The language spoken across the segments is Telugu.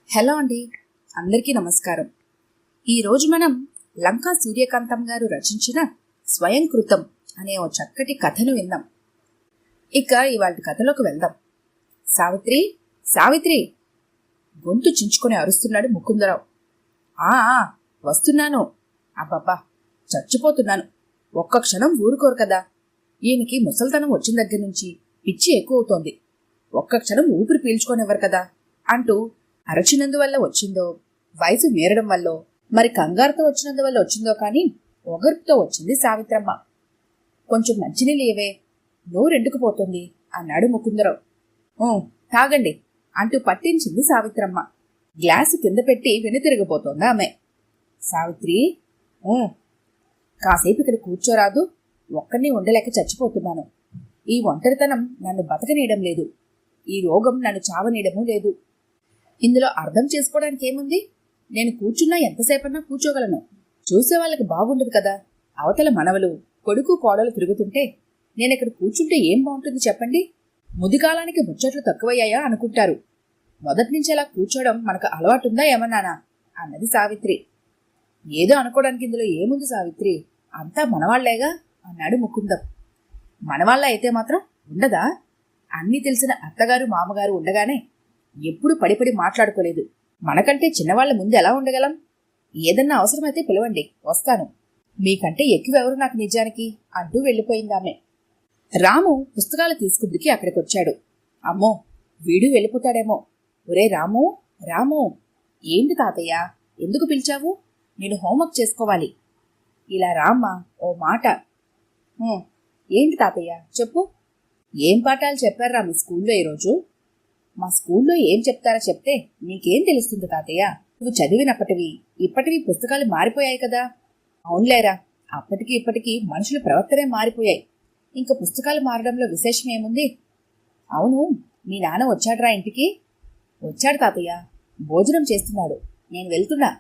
హలో అండి, అందరికీ నమస్కారం. ఈరోజు మనం లంకా సూర్యకాంతం గారు రచించిన స్వయంకృతం అనే ఓ చక్కటి కథను విందాం. ఇక ఇవాళ కథలోకి వెళ్దాం. సావిత్రి, సావిత్రి! గొంతు చించుకొని అరుస్తున్నాడు ముకుందరావు. ఆ వస్తున్నాను. అబ్బబ్బా, చచ్చిపోతున్నాను. ఒక్క క్షణం ఊరుకోరు కదా. ఈయనకి ముసల్తనం వచ్చిన దగ్గర నుంచి పిచ్చి ఎక్కువ అవుతోంది. ఒక్క క్షణం ఊపిరి పీల్చుకోనివ్వరు కదా అంటూ అరచినందువల్ల వచ్చిందో, వయసు మీరడం వల్ల, మరి కంగారుతో వచ్చినందువల్ల వచ్చిందో కానీ ఒగర్పుతో వచ్చింది సావిత్రమ్మ. కొంచెం మంచినీళ్ళు ఏవే, నోరెండుకుపోతుంది అన్నాడు ముకుందరావు. తాగండి అంటూ పట్టించింది సావిత్రమ్మ. గ్లాసు కింద పెట్టి వెనుతిరగబోతోంది ఆమె. సావిత్రి, కాసేపు ఇక్కడ కూర్చోరాదు. ఒక్కడిని ఉండలేక చచ్చిపోతున్నాను. ఈ ఒంటరితనం నన్ను బతకనీయడం లేదు. ఈ రోగం నన్ను చావనీయడమూ లేదు. ఇందులో అర్థం చేసుకోవడానికి ఏముంది? నేను కూర్చున్నా ఎంతసేపన్నా కూర్చోగలను. చూసే వాళ్ళకి బాగుండదు కదా. అవతల మనవలు, కొడుకు కోడలు తిరుగుతుంటే నేనిక్కడ కూర్చుంటే ఏం బాగుంటుంది చెప్పండి? ముదికాలానికి ముచ్చట్లు తక్కువయ్యాయా అనుకుంటారు. మొదటి నుంచి అలా కూర్చోవడం మనకు అలవాటుందా ఏమన్నానా అన్నది సావిత్రి. ఏదో అనుకోవడానికి ఇందులో ఏముంది సావిత్రి, అంతా మనవాళ్లేగా అన్నాడు ముకుందం. మనవాళ్ళ అయితే మాత్రం ఉండదా? అన్నీ తెలిసిన అత్తగారు మామగారు ఉండగానే ఎప్పుడు పడిపడి మాట్లాడుకోలేదు. మనకంటే చిన్నవాళ్ల ముందు ఎలా ఉండగలం? ఏదన్నా అవసరమైతే పిలవండి, వస్తాను. మీకంటే ఎక్కువెవరు నాకు నిజానికి అంటూ వెళ్ళిపోయిందామె. రాము పుస్తకాలు తీసుకుందుకి అక్కడికొచ్చాడు. అమ్మో, వీడు వెళ్ళిపోతాడేమో. ఒరే రాము, రాము! ఏంటి తాతయ్య, ఎందుకు పిలిచావు? నేను హోంవర్క్ చేసుకోవాలి. ఇలా రామ్మా, ఓ మాట. ఏంటి తాతయ్య చెప్పు. ఏం పాఠాలు చెప్పారా మీ స్కూల్లో ఈరోజు? మా స్కూల్లో ఏం చెప్తారో చెప్తే నీకేం తెలుస్తుంది తాతయ్య? నువ్వు చదివినప్పటివి ఇప్పటివి పుస్తకాలు మారిపోయాయి కదా. అవునులేరా, అప్పటికి ఇప్పటికీ మనుషుల ప్రవర్తనే మారిపోయాయి. ఇంక పుస్తకాలు మారడంలో విశేషం ఏముంది? అవును, మీ నాన్న వచ్చాడ్రా ఇంటికి? వచ్చాడు తాతయ్య, భోజనం చేస్తున్నాడు. నేను వెళ్తున్నా.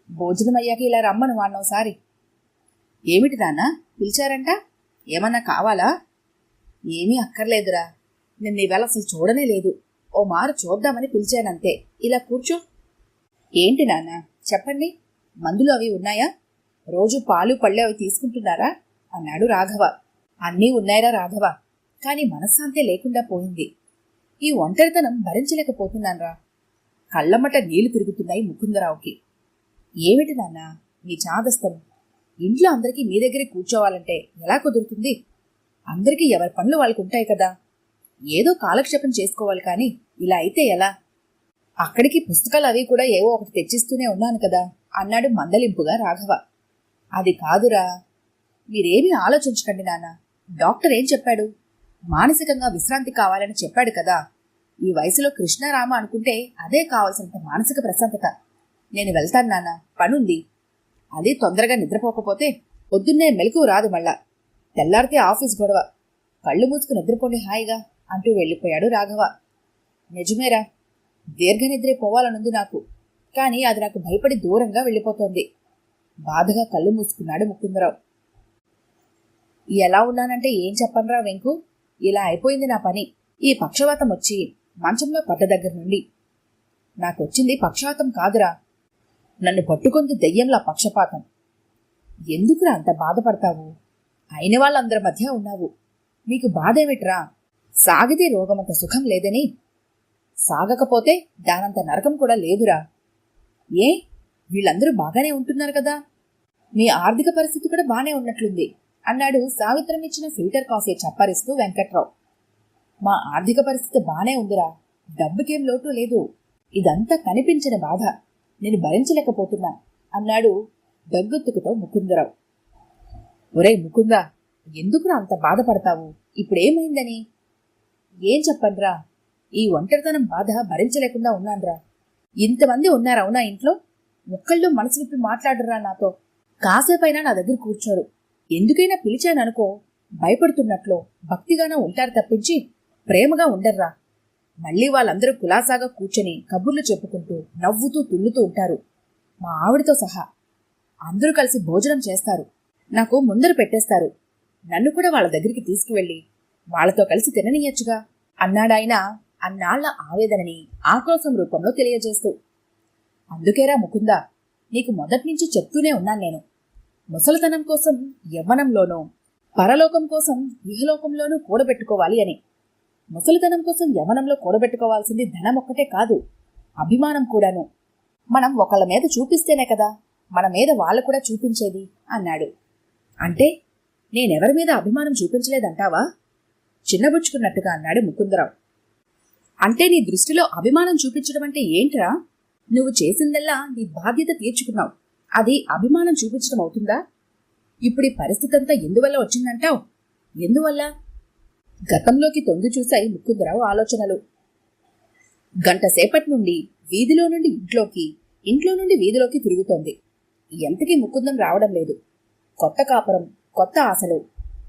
భోజనం అయ్యాక ఇలా రమ్మను వాన్నోసారి. ఏమిటి నాన్న పిలిచారంట? ఏమన్నా కావాలా? ఏమీ అక్కర్లేదురా, నిన్న ఈవేళ అసలు చూడనే లేదు. ఓ మారు చూద్దామని పిలిచానంతే. ఇలా కూర్చో. ఏంటి నాన్న చెప్పండి, మందులు అవి ఉన్నాయా? రోజు పాలు పళ్ళు అవి తీసుకుంటున్నారా అన్నాడు రాఘవ. అన్నీ ఉన్నాయిరా రాఘవ, కానీ మనశ్శాంతే లేకుండా పోయింది. ఈ ఒంటరితనం భరించలేకపోతున్నాన్రా. కళ్ళమ్మట నీళ్లు తిరుగుతున్నాయి ముకుందరావుకి. ఏమిటి నాన్న మీ చాదస్తం? ఇంట్లో అందరికీ మీ దగ్గరే కూర్చోవాలంటే ఎలా కుదురుతుంది? అందరికీ ఎవరి పనులు వాళ్ళకు ఉంటాయి కదా. ఏదో కాలక్షేపం చేసుకోవాలి కానీ ఇలా అయితే ఎలా? అక్కడికి పుస్తకాలు అవి కూడా ఏవో ఒకటి తెచ్చిస్తూనే ఉన్నాను కదా అన్నాడు మందలింపుగా రాఘవ. అది కాదురా, మీరేమీ ఆలోచించకండి నాన్న. డాక్టర్ ఏం చెప్పాడు? మానసికంగా విశ్రాంతి కావాలని చెప్పాడు కదా. ఈ వయసులో కృష్ణారామ అనుకుంటే అదే కావాల్సినంత మానసిక ప్రశాంతత. నేను వెళ్తాను నాన్న, పనుంది. అది తొందరగా నిద్రపోకపోతే పొద్దున్నే మెలకువ రాదు. మళ్ళా తెల్లారితే ఆఫీస్ గొడవ. కళ్ళు మూసుకు నిద్రపోండి హాయిగా అంటూ వెళ్ళిపోయాడు రాఘవ. నిజమేరా, దీర్ఘ నిద్రే పోవాలనుంది నాకు, కానీ అది నాకు భయపడి దూరంగా వెళ్ళిపోతోంది. బాధగా కళ్ళు మూసుకున్నాడు ముకుందరావు. ఎలా ఉన్నానంటే ఏం చెప్పనరా వెంకు, ఇలా అయిపోయింది నా పని. ఈ పక్షవాతం వచ్చి మంచంలో పడ్డ దగ్గర నుండి. నాకొచ్చింది పక్షవాతం కాదురా, నన్ను పట్టుకుంది దెయ్యంలా పక్షపాతం. ఎందుకురా అంత బాధపడతావు? అయిన వాళ్ళందరి మధ్య ఉన్నావు, నీకు బాధేమిట్రా? సాగితే రోగమంత సుఖం లేదని, సాగకపోతే దానంత నరకం కూడా లేదురా. ఏ, వీళ్ళందరూ బాగానే ఉంటున్నారు కదా. మీ ఆర్థిక పరిస్థితి కూడా బానే ఉన్నట్లుంది అన్నాడు సావిత్రం ఇచ్చిన ఫిల్టర్ కాఫీ చప్పరిస్తూ వెంకట్రావు. మా ఆర్థిక పరిస్థితి బానే ఉందిరా, డబ్బుకేం లోటు లేదు. ఇదంతా కనిపించిన బాధ, నేను భరించలేకపోతున్నా అన్నాడు దగ్గొత్తుకుతో ముకుందరావు. ఒరే ముకుందా, ఎందుకురా అంత బాధపడతావు? ఇప్పుడేమైందని? ఏం చెప్పండ్రా, ఈ ఒంటరితనం బాధ భరించలేకుండా ఉన్నాన్రా. ఇంతమంది ఉన్నారవునా ఇంట్లో? ఒక్కళ్ళు మనసు విప్పి మాట్లాడరా నాతో. కాసేపైనా నా దగ్గర కూర్చోరు. ఎందుకైనా పిలిచాననుకో భయపడుతున్నట్లు భక్తిగానే ఉంటారు తప్పించి ప్రేమగా ఉండర్రా. మళ్ళీ వాళ్ళందరూ కులాసాగా కూర్చొని కబుర్లు చెప్పుకుంటూ నవ్వుతూ తుల్లుతూ ఉంటారు, మా ఆవిడతో సహా. అందరూ కలిసి భోజనం చేస్తారు, నాకు ముందర పెట్టేస్తారు. నన్ను కూడా వాళ్ళ దగ్గరికి తీసుకువెళ్ళి వాళ్ళతో కలిసి తిననీయచ్చుగా అన్నాడాయన అన్నాళ్ల ఆవేదనని ఆక్రోశం రూపంలో తెలియజేస్తూ. అందుకేరా ముకుందా, నీకు మొదట్నుంచి చెప్తూనే ఉన్నాను నేను. ముసలితనం కోసం యవ్వనంలోనూ, పరలోకం కోసం ఇహలోకంలోనూ కూడబెట్టుకోవాలి అని. ముసలితనం కోసం యవ్వనంలో కూడబెట్టుకోవాల్సింది ధనం ఒక్కటే కాదు, అభిమానం కూడాను. మనం ఒకళ్ళ మీద చూపిస్తేనే కదా మన మీద వాళ్ళు కూడా చూపించేది అన్నాడు. అంటే నేనెవరి మీద అభిమానం చూపించలేదంటావా? చిన్నబుచ్చుకున్నట్టుగా అన్నాడు ముకుందరావు. అంటే నీ దృష్టిలో అభిమానం చూపించడం అంటే ఏంట్రా? నువ్వు చేసిందల్లా నీ బాధ్యత తీర్చుకున్నావు, అది అభిమానం చూపించడం అవుతుందా? ఇప్పుడు ఈ పరిస్థితి అంతా ఎందువల్ల వచ్చిందంటావు? ఎందువల్ల? గతంలోకి తొంగి చూశాయి ముకుందరావు ఆలోచనలు. గంట సేపటి నుండి వీధిలో నుండి ఇంట్లోకి, ఇంట్లో నుండి వీధిలోకి తిరుగుతోంది. ఎంతకీ ముకుందం రావడం లేదు. కొత్త కాపురం, కొత్త ఆశలు.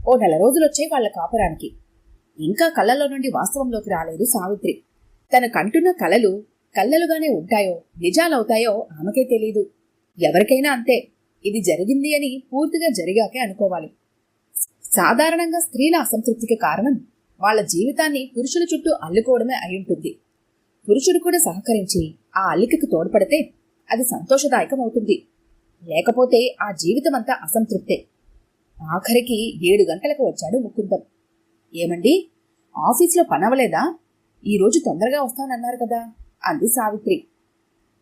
ఓ 4 రోజులొచ్చాయి వాళ్ల కాపురానికి. ఇంకా కళ్ళలో నుండి వాస్తవంలోకి రాలేదు సావిత్రి. తన కంటున్న కలలు కళ్ళలుగానే ఉంటాయో నిజాలవుతాయో ఆమెకే తెలీదు. ఎవరికైనా అంతే, ఇది జరిగింది అని పూర్తిగా జరిగాకే అనుకోవాలి. సాధారణంగా స్త్రీల అసంతృప్తికి కారణం వాళ్ల జీవితాన్ని పురుషుల చుట్టూ అల్లుకోవడమే అయ్యుంటుంది. పురుషుడు కూడా సహకరించి ఆ అల్లికకు తోడ్పడితే అది సంతోషదాయకం అవుతుంది. లేకపోతే ఆ జీవితమంతా అసంతృప్తే. ఆఖరికి 7 గంటలకు వచ్చాడు ముకుందం. ఏమండి, ఆఫీసులో పనవలేదా? ఈరోజు తొందరగా వస్తానన్నారు కదా అంది సావిత్రి.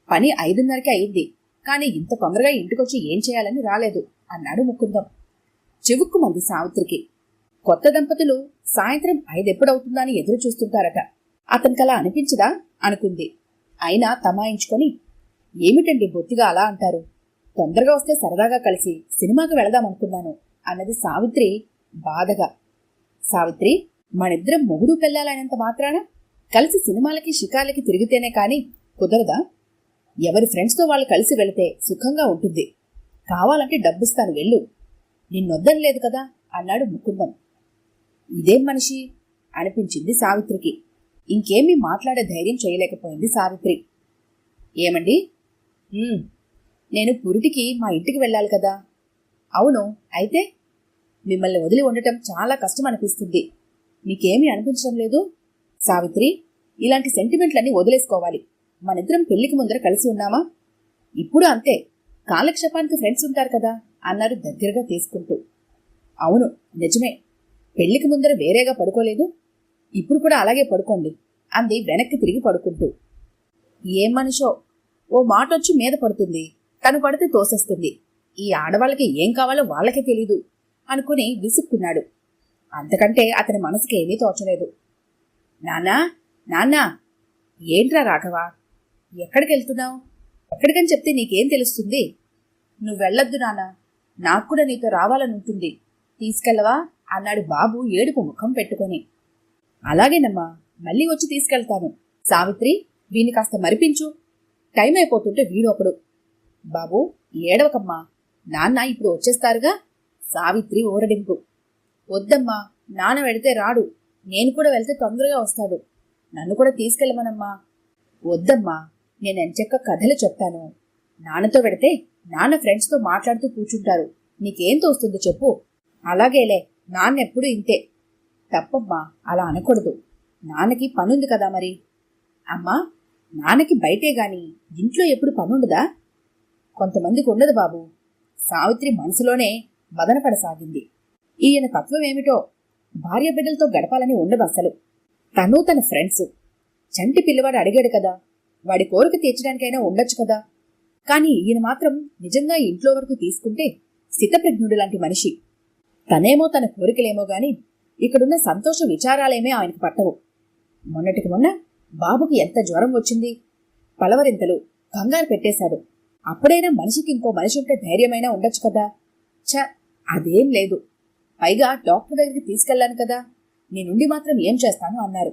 పని 5:30కి అయింది, కానీ ఇంత తొందరగా ఇంటికొచ్చి ఏం చేయాలని రాలేదు అన్నాడు ముకుందం. చివుక్కుమంది సావిత్రికి. కొత్త దంపతులు సాయంత్రం 5 ఎప్పుడవుతుందా అని ఎదురు చూస్తుంటారట. అతనికలా అనిపించదా అనుకుంది. అయినా తమాయించుకొని, ఏమిటండి బొత్తిగా అలా అంటారు? తొందరగా వస్తే సరదాగా కలిసి సినిమాకి వెళదామనుకున్నాను అన్నది సావిత్రి బాధగా. సావిత్రి, మనిద్దరం మొగుడు పెళ్ళాలైనంత మాత్రాన కలిసి సినిమాలకి షికార్లకి తిరిగితేనే కాని కుదరదా? ఎవరి ఫ్రెండ్స్తో వాళ్ళు కలిసి వెళితే సుఖంగా ఉంటుంది. కావాలంటే డబ్బిస్తాను, వెళ్ళు. నిన్నొద్దని లేదు కదా అన్నాడు ముకుందం. ఇదేం మనిషి అనిపించింది సావిత్రికి. ఇంకేమీ మాట్లాడే ధైర్యం చేయలేకపోయింది సావిత్రి. ఏమండి, నేను పురిటికి మా ఇంటికి వెళ్ళాలి కదా. అవును, అయితే? మిమ్మల్ని వదిలి ఉండటం చాలా కష్టం అనిపిస్తుంది. మీకేమీ అనిపించడం లేదు? సావిత్రి, ఇలాంటి సెంటిమెంట్లన్నీ వదిలేసుకోవాలి. మనిద్దరం పెళ్లికి ముందర కలిసి ఉన్నామా? ఇప్పుడు అంతే, కాలక్షేపానికి ఫ్రెండ్స్ ఉంటారు కదా అన్నారు దగ్గరగా తీసుకుంటూ. అవును, నిజమే. పెళ్లికి ముందర వేరేగా పడుకోలేదు, ఇప్పుడు కూడా అలాగే పడుకోండి అంది వెనక్కి తిరిగి పడుకుంటూ. ఏం మనిషో, ఓ మాటొచ్చి మీద పడుతుంది, తను పడితే తోసేస్తుంది. ఈ ఆడవాళ్ళకి ఏం కావాలో వాళ్ళకే తెలీదు అనుకుని విసుక్కున్నాడు. అంతకంటే అతని మనసుకి ఏమీ తోచలేదు. నాన్నా, నాన్నా. ఏంట్రా రాఘవా, ఎక్కడికి వెళ్తున్నావు? ఎక్కడికని చెప్తే నీకేం తెలుస్తుంది? నువ్వెళ్ళొద్దు నాన్నా, నాకు కూడా నీతో రావాలనుంటుంది, తీసుకెళ్ళవా అన్నాడు బాబు ఏడుపు ముఖం పెట్టుకొని. అలాగేనమ్మా, మళ్ళీ వచ్చి తీసుకెళ్తాను. సావిత్రి, వీణ్ణి కాస్త మరిపించు, టైం అయిపోతుంటే వీడొకడు. బాబు ఏడవకమ్మా, నాన్న ఇప్పుడు వచ్చేస్తారుగా. సావిత్రి ఊరడింపు. వద్దమ్మా, నాన్న వెళితే రాడు, నేను కూడా వెళ్తే తొందరగా వస్తాడు, నన్ను కూడా తీసుకెళ్ళమనమ్మా. వద్దమ్మా, నేను ఎంచక్క కథలు చెప్తాను. నాన్నతో వెడితే నాన్న ఫ్రెండ్స్తో మాట్లాడుతూ కూర్చుంటారు, నీకేం తోస్తుంది చెప్పు. అలాగేలే, నాన్నెప్పుడు ఇంతే. తప్పమ్మా, అలా అనకూడదు, నాన్నకి పనుంది కదా మరి. అమ్మా, నాన్నకి బయటే గాని ఇంట్లో ఎప్పుడు పనుండదా? కొంతమందికి ఉండదు బాబు. సావిత్రి మనసులోనే మదనపడసాగింది. ఈయన తత్వం ఏమిటో, భార్య బిడ్డలతో గడపాలని ఉండదు అసలు. తను తన ఫ్రెండ్స్. చంటి పిల్లవాడు అడిగాడు కదా, వాడి కోరిక తీర్చడానికైనా ఉండొచ్చు కదా. కాని ఈయన మాత్రం నిజంగా ఇంట్లో వరకు తీసుకుంటే స్థితప్రజ్ఞుడు లాంటి మనిషి. తనేమో తన కోరికలేమో గాని ఇక్కడున్న సంతోష విచారాలేమీ ఆయనకు పట్టవు. మొన్నటికి మొన్న బాబుకి ఎంత జ్వరం వచ్చింది, పలవరింతలు, కంగారు పెట్టేశాడు. అప్పుడైనా మనిషికి ఇంకో మనిషి ఉంటే ధైర్యమైనా ఉండొచ్చు కదా. అదేం లేదు. పైగా డాక్టర్ దగ్గరికి తీసుకెళ్లాను కదా, నేనుండి మాత్రం ఏం చేస్తాను అన్నారు.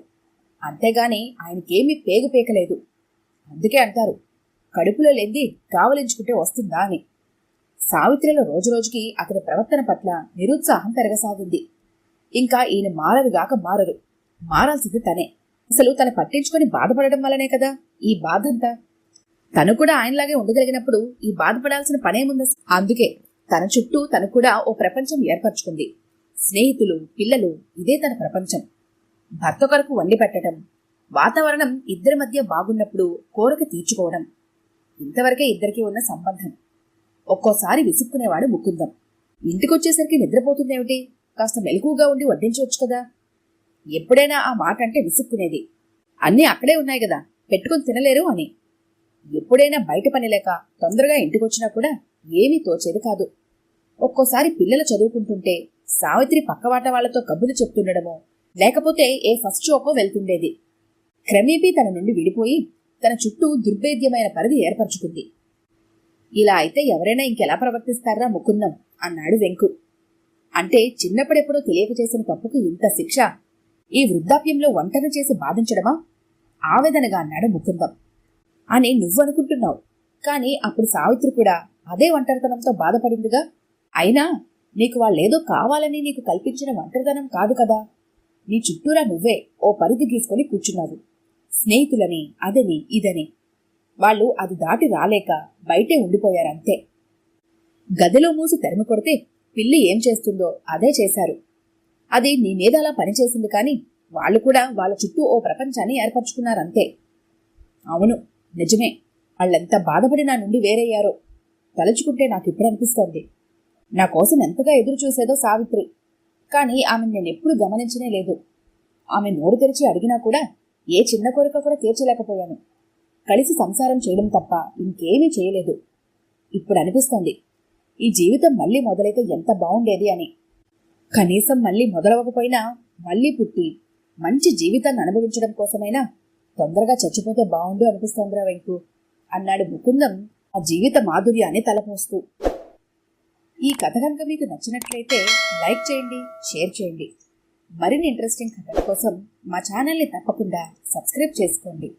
అంతేగాని ఆయనకేమీ పేగుపేకలేదు. అందుకే అంటారు, కడుపులో లేంది కావలించుకుంటే వస్తుందా అని. సావిత్రిలో రోజురోజుకి అతని ప్రవర్తన పట్ల నిరుత్సాహం పెరగసాగింది. ఇంకా ఈయన మారరుగాక మారరు, మారాల్సింది తనే. అసలు తను పట్టించుకొని బాధపడడం వల్లనే కదా ఈ బాధంతా. తను కూడా ఆయనలాగే ఉండగలిగినప్పుడు ఈ బాధపడాల్సిన పనేముంది? అందుకే తన చుట్టూ తను కూడా ఓ ప్రపంచం ఏర్పరచుకుంది. స్నేహితులు, పిల్లలు, ఇదే తన ప్రపంచం. భర్త కొరకు వండి పెట్టడం, వాతావరణం ఇద్దరి మధ్య బాగున్నప్పుడు కోరిక తీర్చుకోవడం, ఇంతవరకే ఇద్దరికీ ఉన్న సంబంధం. ఒక్కోసారి విసుక్కునేవాడు ముకుందం. ఇంటికొచ్చేసరికి నిద్రపోతుందేమిటి, కాస్త మెలకుగా ఉండి వడ్డించవచ్చు కదా. ఎప్పుడైనా ఆ మాట అంటే విసుక్కునేది. అన్నీ అక్కడే ఉన్నాయి కదా, పెట్టుకుని తినలేరు అని. ఎప్పుడైనా బయట పని లేక తొందరగా ఇంటికొచ్చినా కూడా ఏమీ తోచేది కాదు. ఒక్కోసారి పిల్లలు చదువుకుంటుంటే సావిత్రి పక్కవాట వాళ్లతో కబుర్లు చెప్తుండడమో, లేకపోతే ఏ ఫస్ట్ షోకో వెళ్తుండేది. క్రమేపీ తన నుండి విడిపోయి తన చుట్టూ దుర్భేద్యమైన పరిధి ఏర్పరచుకుంది. ఇలా అయితే ఎవరైనా ఇంకెలా ప్రవర్తిస్తారా ముకుందం అన్నాడు వెంకు. అంటే చిన్నప్పుడెప్పుడో తెలియక చేసిన తప్పుకు ఇంత శిక్ష, ఈ వృద్ధాప్యంలో ఒంటరి చేసి బాధించడమా? ఆవేదనగా అన్నాడు ముకుందం. అని నువ్వనుకుంటున్నావు, కాని అప్పుడు సావిత్రి కూడా అదే ఒంటరితనంతో బాధపడిందిగా. అయినా నీకు వాళ్ళేదో కావాలని నీకు కల్పించిన ఒంటరితనం కాదు కదా. నీ చుట్టూరా నువ్వే ఓ పరిధి గీసుకొని కూర్చున్నావు. స్నేహితులని, అదని ఇదని. వాళ్ళు అది దాటి రాలేక బయటే ఉండిపోయారంతే. గదిలో మూసి తెరమి కొడితే పిల్లి ఏం చేస్తుందో అదే చేశారు. అది నీ మీద అలా పనిచేసింది, కాని వాళ్ళు కూడా వాళ్ళ చుట్టూ ఓ ప్రపంచాన్ని ఏర్పరచుకున్నారంతే. అవును, నిజమే. వాళ్ళెంత బాధపడి నా నుండి వేరయ్యారో తలుచుకుంటే నాకిప్పుడు అనిపిస్తోంది. నా కోసం ఎంతగా ఎదురు చూసేదో సావిత్రి, కాని ఆమెను నేనెప్పుడు గమనించనే లేదు. ఆమె నోరు తెరిచి అడిగినా కూడా ఏ చిన్న కోరిక కూడా తీర్చలేకపోయాను. కలిసి సంసారం చేయడం తప్ప ఇంకేమీ చేయలేదు. ఇప్పుడు అనిపిస్తోంది ఈ జీవితం మళ్ళీ మొదలైతే ఎంత బావుండేది అని. కనీసం మళ్ళీ మొదలవకపోయినా మళ్ళీ పుట్టి మంచి జీవితాన్ని అనుభవించడం కోసమైనా తొందరగా చచ్చిపోతే బావుండు అనిపిస్తోందిరా వెంకు అన్నాడు ముకుందం ఆ జీవిత మాధుర్యాన్ని తలపోస్తూ. ఈ కథ కనుక మీకు నచ్చినట్లయితే లైక్ చేయండి, షేర్ చేయండి. మరిన్ని ఇంట్రెస్టింగ్ కథల కోసం మా ఛానల్ని తప్పకుండా సబ్స్క్రైబ్ చేసుకోండి.